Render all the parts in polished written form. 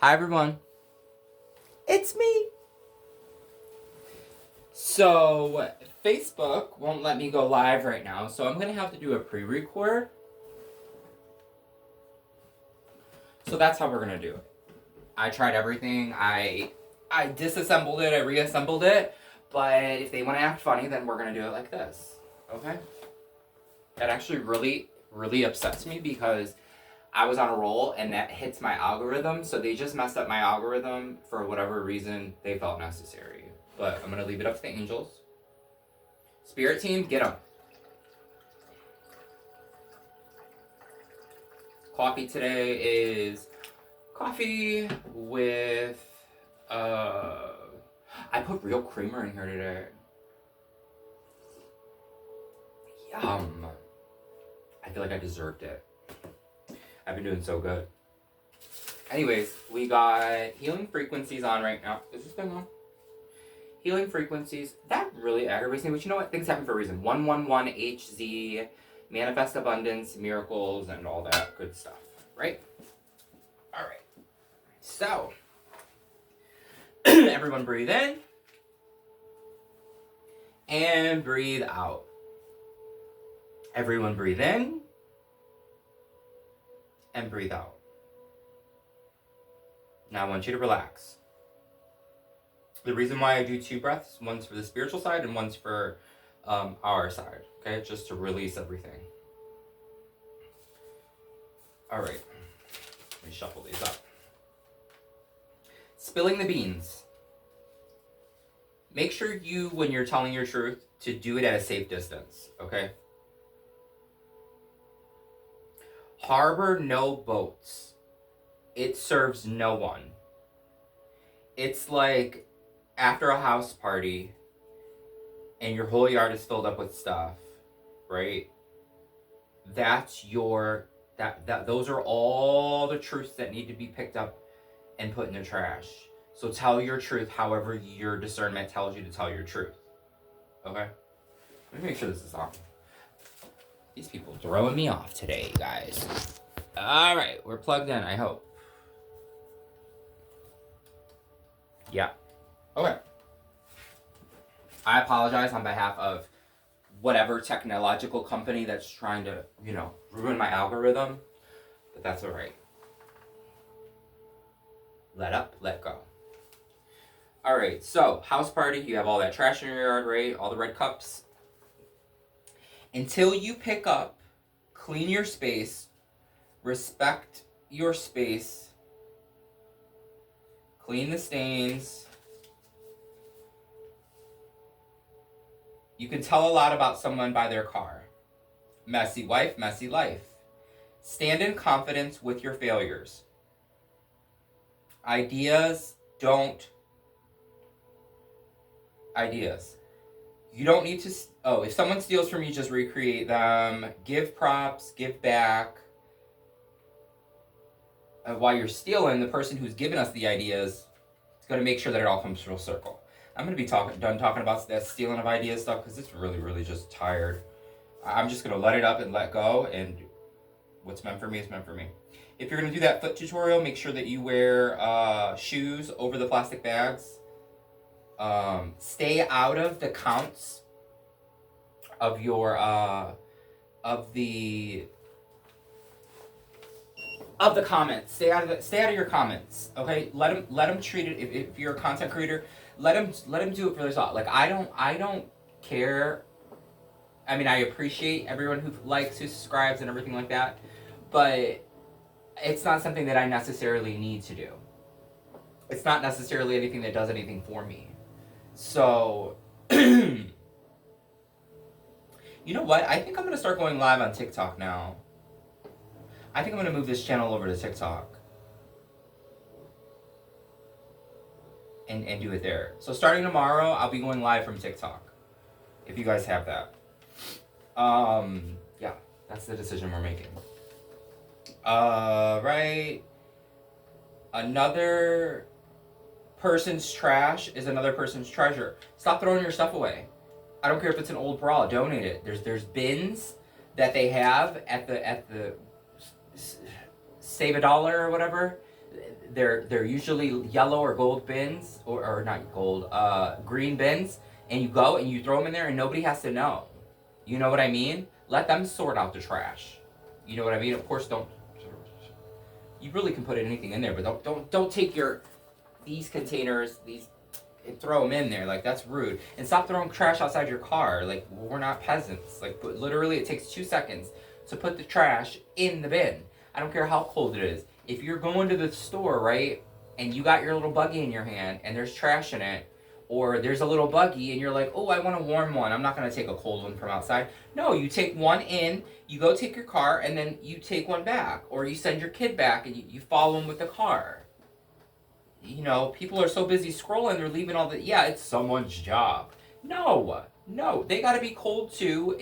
Hi everyone, it's me. So Facebook won't let me go live right now, so I'm gonna have to do a pre-record. So that's how we're gonna do it. I tried everything. I disassembled it. I reassembled it. But if they want to act funny, then we're gonna do it like this. Okay? That actually really upsets me because I was on a roll and that hits my algorithm. So they just messed up my algorithm for whatever reason they felt necessary. But I'm gonna leave it up to the angels. Spirit team, get them. Coffee today is coffee with I put real creamer in here today. Yum. I feel like I deserved it. I've been doing so good. Anyways, we got healing frequencies on right now. Is this thing on? Healing frequencies. That really aggravates me, but you know what? Things happen for a reason. 111 HZ, manifest abundance, miracles, and all that good stuff. Right? Alright. So, everyone breathe in. And breathe out. Everyone breathe in. And breathe out. Now I want you to relax. The reason why I do 2 breaths, one's for the spiritual side and one's for our side. Okay, just to release everything. Alright. Let me shuffle these up. Spilling the beans. Make sure you, when you're telling your truth, to do it at a safe distance, okay? Harbor no boats. It serves no one. It's like after a house party and your whole yard is filled up with stuff, right? That's your those are all the truths that need to be picked up and put in the trash. So tell your truth however your discernment tells you to tell your truth. Okay? Let me make sure this is on. These people throwing me off today, guys. Alright, we're plugged in, I hope. Yeah. Okay. I apologize on behalf of whatever technological company that's trying to, ruin my algorithm. But that's alright. Let up, let go. Alright, so, house party, you have all that trash in your yard, right? All the red cups. Until you pick up, clean your space, respect your space, clean the stains. You can tell a lot about someone by their car. Messy wife, messy life. Stand in confidence with your failures. Ideas. You don't need to, if someone steals from you, just recreate them. Give props, give back. While you're stealing, the person who's given us the ideas is going to make sure that it all comes full circle. I'm going to be done talking about that stealing of ideas stuff because it's really just tired. I'm just going to let it up and let go, and what's meant for me is meant for me. If you're going to do that foot tutorial, make sure that you wear shoes over the plastic bags. Stay out of the counts of your of the comments. Stay out of your comments. Okay, let them treat it. If you're a content creator, let them do it for themselves. Like I don't care. I mean, I appreciate everyone who likes, who subscribes, and everything like that, but it's not something that I necessarily need to do. It's not necessarily anything that does anything for me. So, you know what? I think I'm going to start going live on TikTok now. I think I'm going to move this channel over to TikTok. And do it there. So starting tomorrow, I'll be going live from TikTok. If you guys have that. Yeah, that's the decision we're making. Right. Another person's trash is another person's treasure. Stop throwing your stuff away. I don't care if it's an old bra, donate it. There's bins that they have at the Save a Dollar or whatever. they're usually yellow or gold bins, or not gold, green bins, and you go and you throw them in there and nobody has to know. You know what I mean? Let them sort out the trash. You know what I mean? Of course, don't. You really can put anything in there, but don't take these containers, and throw them in there. Like, that's rude. And stop throwing trash outside your car. Like, we're not peasants. Like, but literally, it takes 2 seconds to put the trash in the bin. I don't care how cold it is. If you're going to the store, right, and you got your little buggy in your hand and there's trash in it, or there's a little buggy and you're like, oh, I want a warm one. I'm not going to take a cold one from outside. No, you take one in, you go take your car, and then you take one back. Or you send your kid back and you follow them with the car. You know, people are so busy scrolling, they're leaving all the, yeah, it's someone's job. No, they got to be cold too,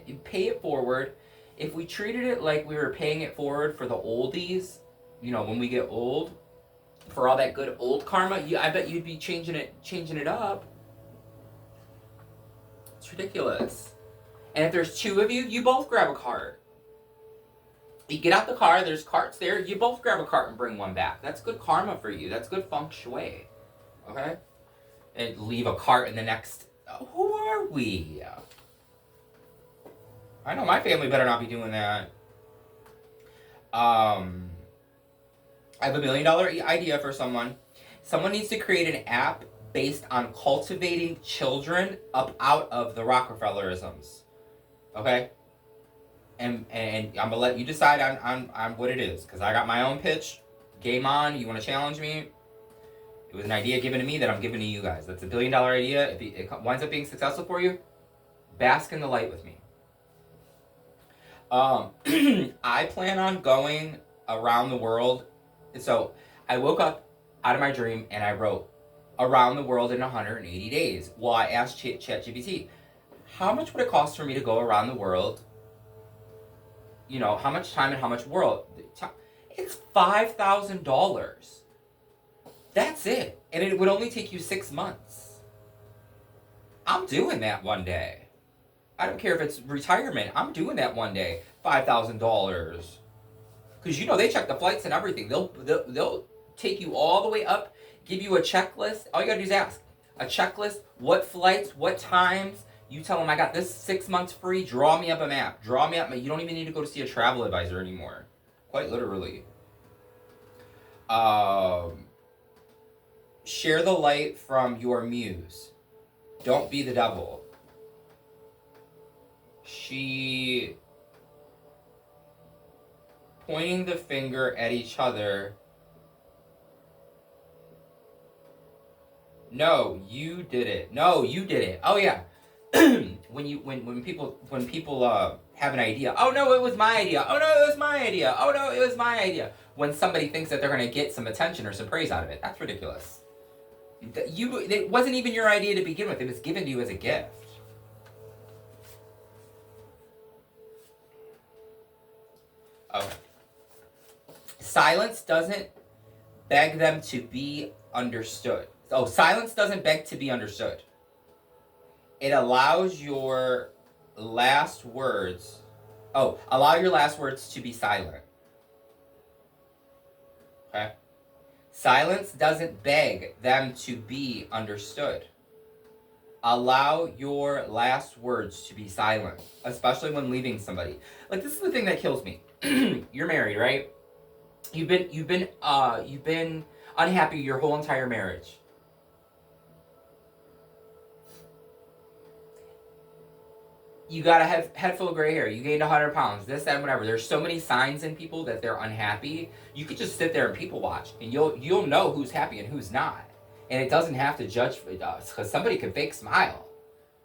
you pay it forward. If we treated it like we were paying it forward for the oldies, you know, when we get old, for all that good old karma, I bet you'd be changing it up. It's ridiculous. And if there's 2 of you, you both grab a cart. You get out the car, there's carts there, you both grab a cart and bring one back. That's good karma for you. That's good feng shui. Okay? And leave a cart in the next... Who are we? I know my family better not be doing that. I have $1 million idea for someone. Someone needs to create an app based on cultivating children up out of the Rockefellerisms. Okay? And I'm gonna let you decide on what it is, because I got my own pitch. Game on. You want to challenge me? It was an idea given to me that I'm giving to you guys. That's $1 billion idea. If it winds up being successful for you, bask in the light with me. I plan on going around the world. So I woke up out of my dream and I wrote around the world in 180 days. Well, I asked ChatGPT, how much would it cost for me to go around the world? You know, how much time and how much world? It's $5,000. That's it. And it would only take you 6 months. I'm doing that one day. I don't care if it's retirement. I'm doing that one day. $5,000. Because, you know, they check the flights and everything. They'll take you all the way up, give you a checklist. All you got to do is ask. A checklist, what flights, what times. You tell them, I got this 6 months free. Draw me up a map. Draw me up. You don't even need to go to see a travel advisor anymore. Quite literally. Share the light from your muse. Don't be the devil. She pointing the finger at each other. No, you did it. No, you did it. Oh yeah. when people have an idea. Oh no, it was my idea. Oh no, it was my idea. Oh no, it was my idea. When somebody thinks that they're going to get some attention or some praise out of it, that's ridiculous. It wasn't even your idea to begin with. It was given to you as a gift. Okay. Silence doesn't beg them to be understood. Oh, silence doesn't beg to be understood. It allows your last words... allow your last words to be silent. Okay? Silence doesn't beg them to be understood. Allow your last words to be silent, especially when leaving somebody. Like, this is the thing that kills me. You're married, right? You've been unhappy your whole entire marriage. You got a head full of gray hair. You gained 100 pounds. This, that, and whatever. There's so many signs in people that they're unhappy. You could just sit there and people watch, and you'll know who's happy and who's not. And it doesn't have to judge us, because somebody can fake smile.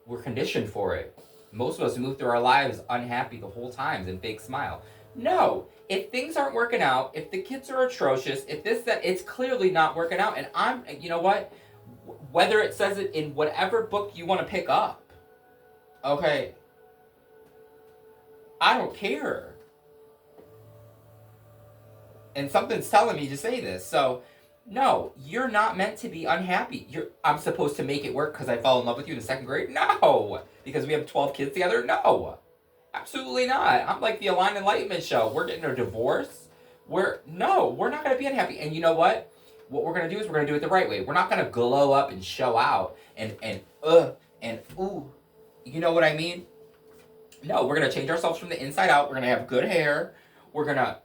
We're conditioned for it. Most of us move through our lives unhappy the whole time and fake smile. No, if things aren't working out, if the kids are atrocious, if this, that, it's clearly not working out. And you know what? Whether it says it in whatever book you want to pick up, okay, I don't care. And something's telling me to say this. So, no, you're not meant to be unhappy. I'm supposed to make it work because I fell in love with you in the 2nd grade? No. Because we have 12 kids together? No. Absolutely not. I'm like the Enlightenment show. We're getting a divorce. we're not going to be unhappy. And you know what? What we're going to do is we're going to do it the right way. We're not going to glow up and show out and ooh. You know what I mean? No, we're going to change ourselves from the inside out. We're going to have good hair. We're going to,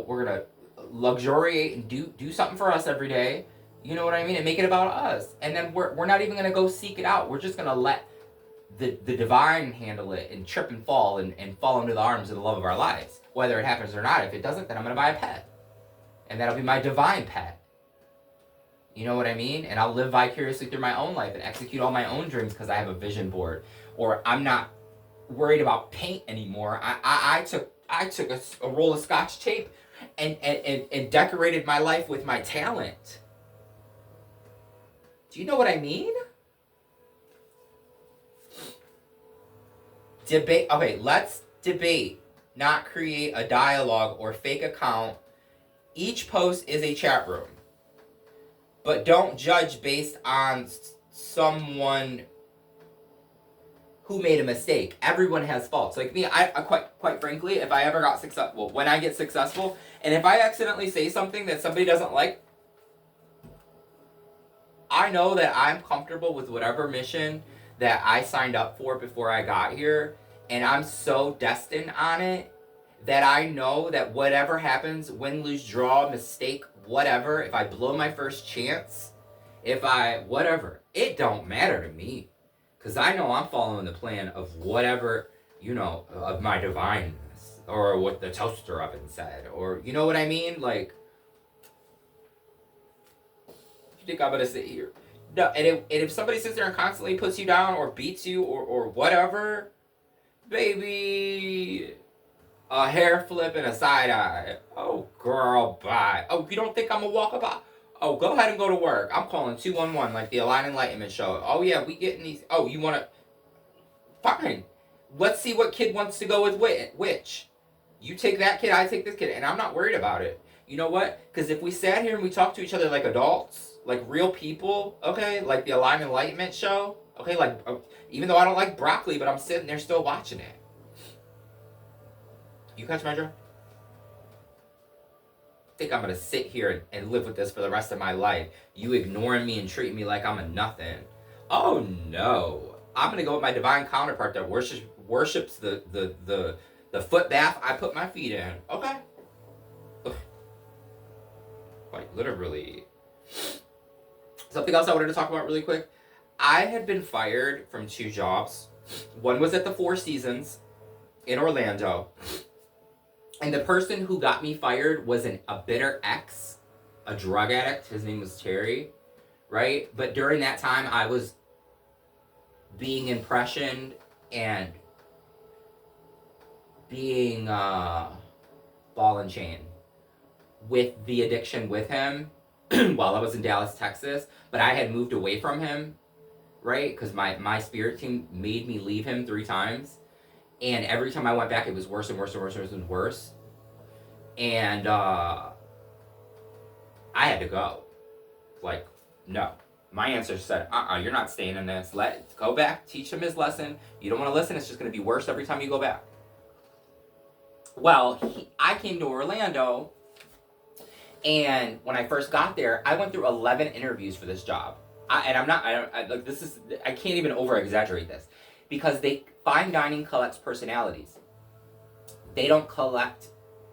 we're going to luxuriate and do something for us every day. You know what I mean? And make it about us. And then we're not even going to go seek it out. We're just going to let the divine handle it and trip and fall and fall into the arms of the love of our lives. Whether it happens or not. If it doesn't, then I'm going to buy a pet. And that'll be my divine pet. You know what I mean? And I'll live vicariously through my own life and execute all my own dreams because I have a vision board. Or I'm not worried about paint anymore. I took a roll of Scotch tape and decorated my life with my talent. Do you know what I mean? Debate. Okay, let's debate, not create a dialogue or fake account. Each post is a chat room. But don't judge based on someone who made a mistake. Everyone has faults. Like me, I quite frankly, if I ever got successful, when I get successful, and if I accidentally say something that somebody doesn't like, I know that I'm comfortable with whatever mission that I signed up for before I got here, and I'm so destined on it that I know that whatever happens, win, lose, draw, mistake, whatever, if I blow my first chance, whatever, it don't matter to me. Because I know I'm following the plan of whatever, of my divineness, or what the toaster oven said, or, you know what I mean? Like, you think I'm going to sit here? No, and if somebody sits there and constantly puts you down, or beats you, or whatever, baby, a hair flip and a side eye. Oh, girl, bye. Oh, you don't think I'm a walkabout? Oh, go ahead and go to work. I'm calling 211 like the Enlightenment show. Oh, yeah, we getting these. Oh, you want to. Fine. Let's see what kid wants to go with which. You take that kid, I take this kid. And I'm not worried about it. You know what? Because if we sat here and we talked to each other like adults, like real people, okay, like the Enlightenment show, okay, like, even though I don't like broccoli, but I'm sitting there still watching it. You catch my drift? Think I'm gonna sit here and live with this for the rest of my life? You ignoring me and treating me like I'm a nothing? Oh no! I'm gonna go with my divine counterpart that worships the foot bath I put my feet in. Okay. Quite literally. Something else I wanted to talk about really quick. I had been fired from 2 jobs. One was at the Four Seasons in Orlando. And the person who got me fired was a bitter ex, a drug addict. His name was Terry, right? But during that time, I was being impressioned and being ball and chain with the addiction with him while I was in Dallas, Texas. But I had moved away from him, right? Because my spirit team made me leave him 3 times. And every time I went back, it was worse and worse and worse and worse. And I had to go. Like, no. My answer said, you're not staying in this. Go back, teach him his lesson. You don't want to listen, it's just going to be worse every time you go back. Well, I came to Orlando, and when I first got there, I went through 11 interviews for this job. I can't even over-exaggerate this. Because fine dining collects personalities. They don't collect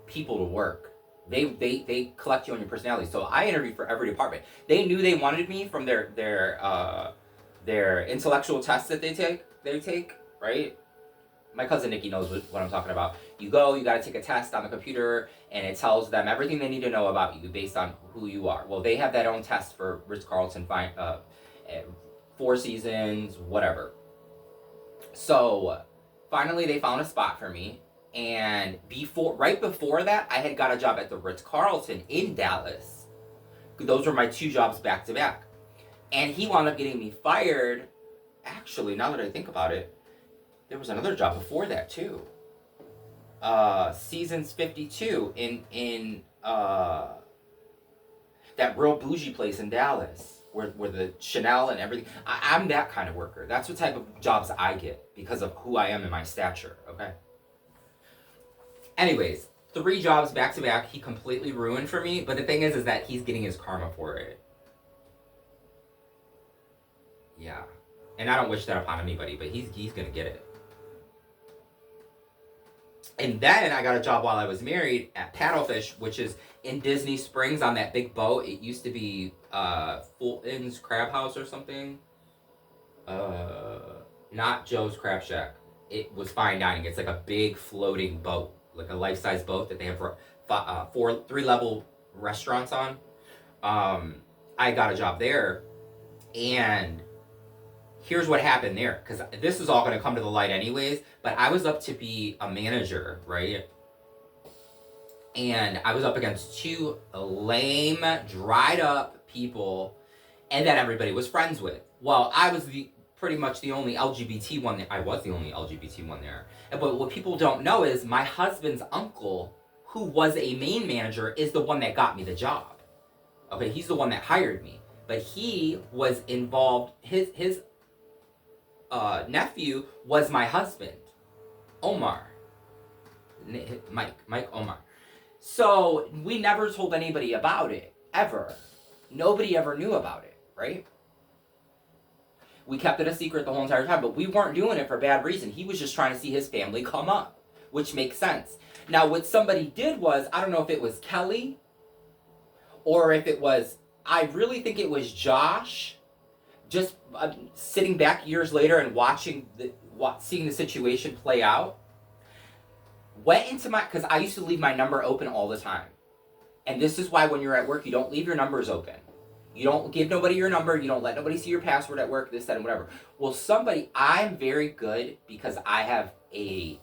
people to work. They collect you on your personality. So I interviewed for every department. They knew they wanted me from their intellectual tests that they take, right? My cousin Nikki knows what I'm talking about. You got to take a test on the computer, and it tells them everything they need to know about you based on who you are. Well, they have that own test for Ritz-Carlton, Four Seasons, whatever. So, finally they found a spot for me, and right before that, I had got a job at the Ritz-Carlton in Dallas. Those were my 2 jobs back to back. And he wound up getting me fired. Actually, now that I think about it, there was another job before that too. Seasons 52 in that real bougie place in Dallas. Where the Chanel and everything. I'm that kind of worker. That's what type of jobs I get because of who I am and my stature, okay? Anyways, 3 jobs back to back he completely ruined for me, but the thing is that he's getting his karma for it. Yeah. And I don't wish that upon anybody, but he's gonna get it. And then I got a job while I was married at Paddlefish, which is in Disney Springs on that big boat. It used to be Fulton's Crab House or something. Not Joe's Crab Shack. It was fine dining. It's like a big floating boat, like a life-size boat that they have 3-level restaurants on. I got a job there, and here's what happened there, because this is all going to come to the light anyways, but I was up to be a manager, right? And I was up against 2 lame, dried up people, and that everybody was friends with. Well, I was pretty much the only LGBT one there. I was the only LGBT one there. But what people don't know is my husband's uncle, who was a main manager, is the one that got me the job. Okay, he's the one that hired me. But he was involved, his nephew was my husband, Omar. Mike Omar. So we never told anybody about it, ever. Nobody ever knew about it, right? We kept it a secret the whole entire time, but we weren't doing it for bad reason. He was just trying to see his family come up, which makes sense. Now, what somebody did was, I don't know if it was Kelly, or if it was, I really think it was Josh, just sitting back years later and seeing the situation play out, went into because I used to leave my number open all the time. And this is why when you're at work, you don't leave your numbers open. You don't give nobody your number. You don't let nobody see your password at work, this, that, and whatever. Well, I'm very good because I have a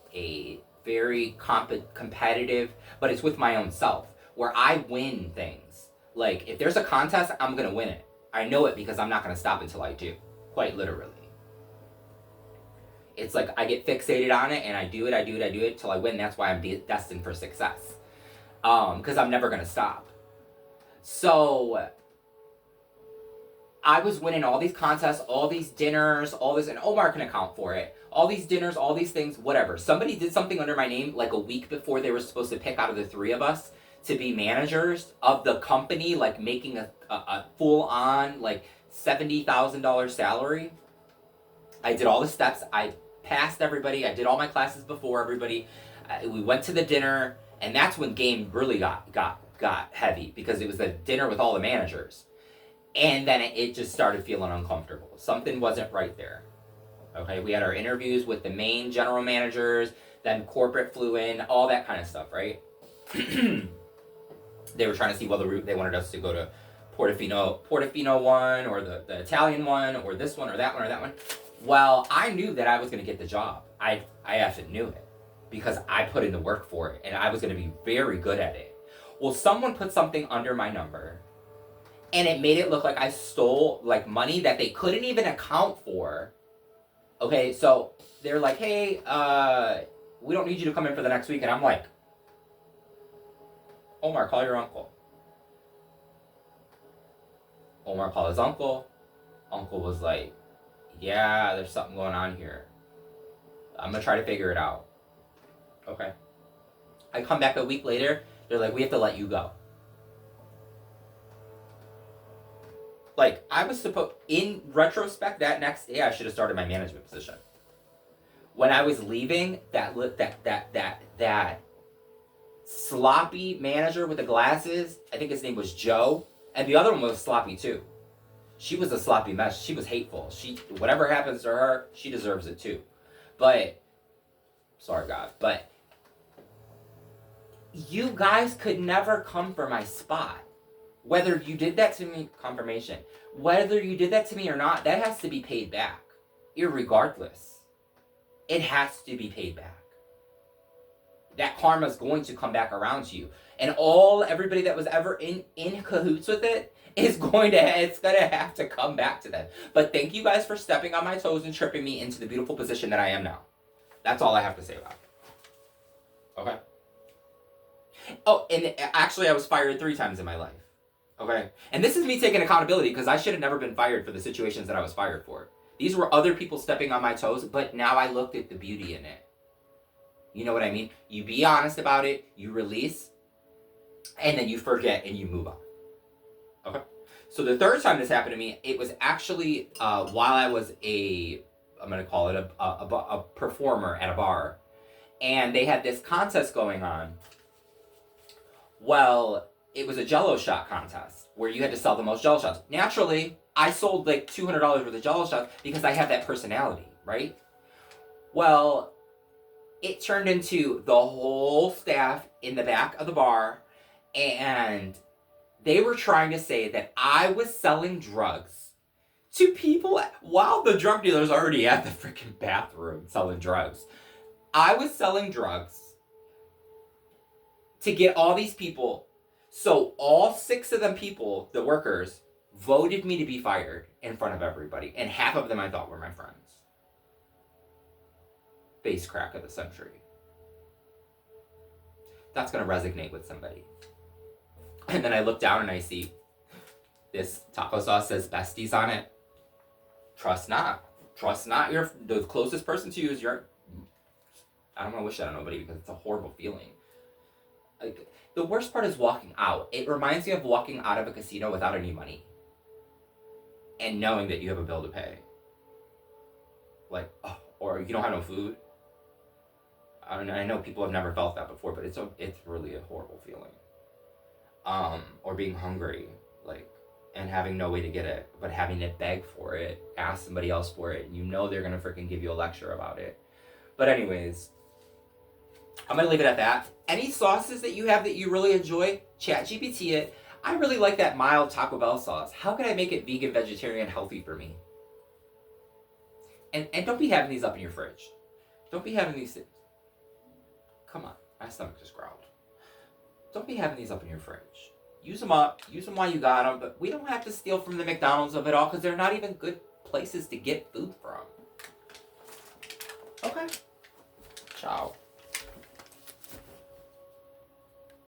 very competitive, but it's with my own self, where I win things. Like, if there's a contest, I'm going to win it. I know it because I'm not going to stop until I do. Quite literally. It's like I get fixated on it and I do it till I win. That's why I'm destined for success. Because I'm never going to stop. So I was winning all these contests, all these dinners, all this, and Omar can account for it. All these dinners, all these things, whatever. Somebody did something under my name like a week before they were supposed to pick out of the 3 of us to be managers of the company, like making a full-on, like $70,000 salary. I did all the steps. I passed everybody. I did all my classes before everybody. We went to the dinner, and that's when game really got heavy, because it was the dinner with all the managers. And then it just started feeling uncomfortable. Something wasn't right there. Okay, we had our interviews with the main general managers, then corporate flew in, all that kind of stuff, right? They were trying to see whether they wanted us to go to Portofino one, or the Italian one, or this one, or that one, or that one. Well, I knew that I was going to get the job. I effing knew it, because I put in the work for it, and I was going to be very good at it. Well, someone put something under my number, and it made it look like I stole like money that they couldn't even account for. Okay, so they're like, hey, we don't need you to come in for the next week. And I'm like, Omar, call your uncle. Omar called his uncle. Uncle was like, yeah, there's something going on here. I'm going to try to figure it out. Okay. I come back a week later. They're like, we have to let you go. Like, I was supposed, in retrospect, that next day I should have started my management position. When I was leaving, that sloppy manager with the glasses, I think his name was Joe, and the other one was sloppy too. She was a sloppy mess. She was hateful. Whatever happens to her, she deserves it too. But, sorry God, but you guys could never come for my spot. Whether you did that to me, confirmation, whether you did that to me or not, that has to be paid back. Irregardless. It has to be paid back. That karma is going to come back around to you. And everybody that was ever in cahoots with it, it's going to have to come back to them. But thank you guys for stepping on my toes and tripping me into the beautiful position that I am now. That's all I have to say about it. Okay? Oh, and actually I was fired 3 times in my life. Okay? And this is me taking accountability, because I should have never been fired for the situations that I was fired for. These were other people stepping on my toes, but now I looked at the beauty in it. You know what I mean? You be honest about it, you release, and then you forget and you move on. Okay? So the third time this happened to me, it was actually while I was I'm going to call it a performer at a bar. And they had this contest going on. Well, it was a Jello shot contest where you had to sell the most Jello shots. Naturally, I sold like $200 worth of Jello shots because I have that personality, right? Well, it turned into the whole staff in the back of the bar, and they were trying to say that I was selling drugs to people while the drug dealer's already at the freaking bathroom selling drugs. I was selling drugs to get all these people. So all 6 of them people, the workers, voted me to be fired in front of everybody. And half of them I thought were my friends. Face crack of the century. That's going to resonate with somebody. And then I look down and I see this taco sauce says besties on it. Trust not. Trust not. The closest person to you is your... I don't want to wish that on nobody because it's a horrible feeling. Like, the worst part is walking out. It reminds me of walking out of a casino without any money. And knowing that you have a bill to pay. Like, oh, or you don't have no food. I know people have never felt that before, but it's really a horrible feeling. Or being hungry, like, and having no way to get it, but having to beg for it, ask somebody else for it, and you know they're gonna freaking give you a lecture about it. But anyways, I'm gonna leave it at that. Any sauces that you have that you really enjoy, ChatGPT it. I really like that mild Taco Bell sauce. How can I make it vegan, vegetarian, healthy for me? And don't be having these up in your fridge. Don't be having these... Come on, my stomach just growled. Don't be having these up in your fridge. Use them up. Use them while you got them. But we don't have to steal from the McDonald's of it all because they're not even good places to get food from. Okay. Ciao.